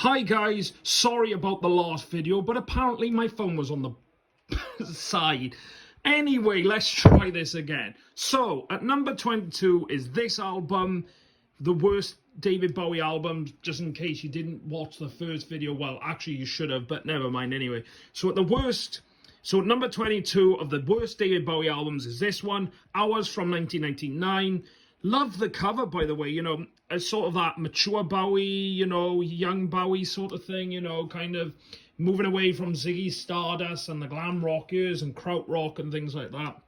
Hi guys, sorry about the last video, but apparently my phone was on the side. Anyway, let's try this again. So, at number 22 is this album, the worst David Bowie album, just in case you didn't watch the first video. Well, actually you should have, but never mind anyway. So at number 22 of the worst David Bowie albums is this one, Hours from 1999. Love the cover, by the way, you know, it's sort of that mature Bowie, you know, young Bowie sort of thing, you know, kind of moving away from Ziggy Stardust and the glam rockers and krautrock and things like that.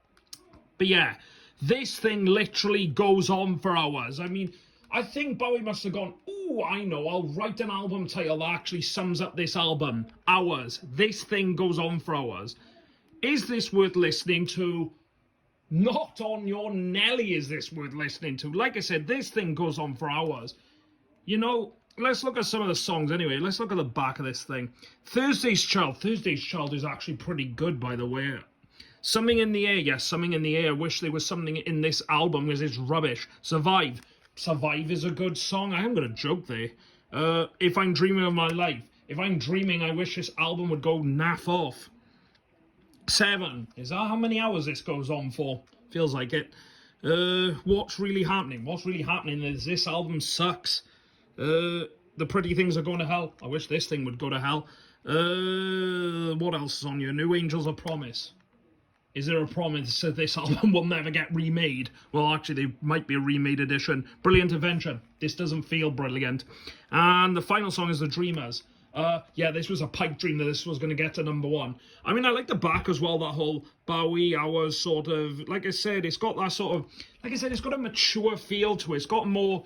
But yeah, this thing literally goes on for hours. I mean, I think Bowie must have gone, ooh, I know, I'll write an album title that actually sums up this album. Hours. This thing goes on for hours. Is this worth listening to? Not on your Nelly is this worth listening to. Like I said, this thing goes on for hours. You know, let's look at some of the songs anyway. Let's look at the back of this thing. Thursday's Child. Thursday's Child is actually pretty good, by the way. Something in the Air. Yes, Something in the Air. I wish there was something in this album because it's rubbish. Survive. Survive is a good song. I am going to joke there. If I'm Dreaming of My Life. If I'm dreaming, I wish this album would go naff off. 7. Is that how many hours this goes on for? Feels like it. What's Really Happening? What's Really Happening is this album sucks. The Pretty Things Are Going to Hell. I wish this thing would go to hell. What else is on here? New Angels of Promise. Is there a promise that this album will never get remade? Well, actually, there might be a remade edition. Brilliant Adventure. This doesn't feel brilliant. And the final song is The Dreamers. Yeah, this was a pipe dream that this was going to get to number 1. I mean, I like the back as well, that whole Bowie Hours sort of, like I said, it's got that sort of, like I said, it's got a mature feel to it. It's got more,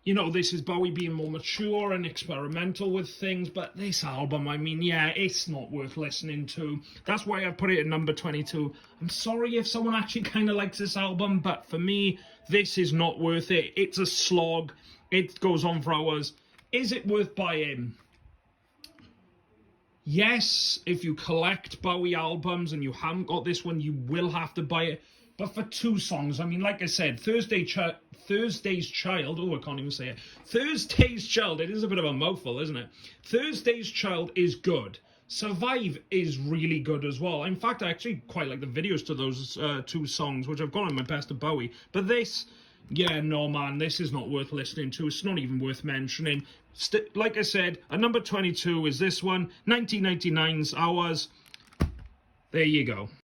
you know, this is Bowie being more mature and experimental with things, but this album, I mean, yeah, it's not worth listening to. That's why I put it at number 22. I'm sorry if someone actually kind of likes this album, but for me, this is not worth it. It's a slog. It goes on for hours. Is it worth buying? Yes, if you collect Bowie albums and you haven't got this one, you will have to buy it. But for 2 songs, I mean, like I said, Thursday's Child, oh, I can't even say it. Thursday's Child, it is a bit of a mouthful, isn't it? Thursday's Child is good. Survive is really good as well. In fact, I actually quite like the videos to those 2 songs, which I've got on my best of Bowie. But this, yeah, no, man, this is not worth listening to. It's not even worth mentioning. Like I said, at number 22 is this one, 1999's Hours. There you go.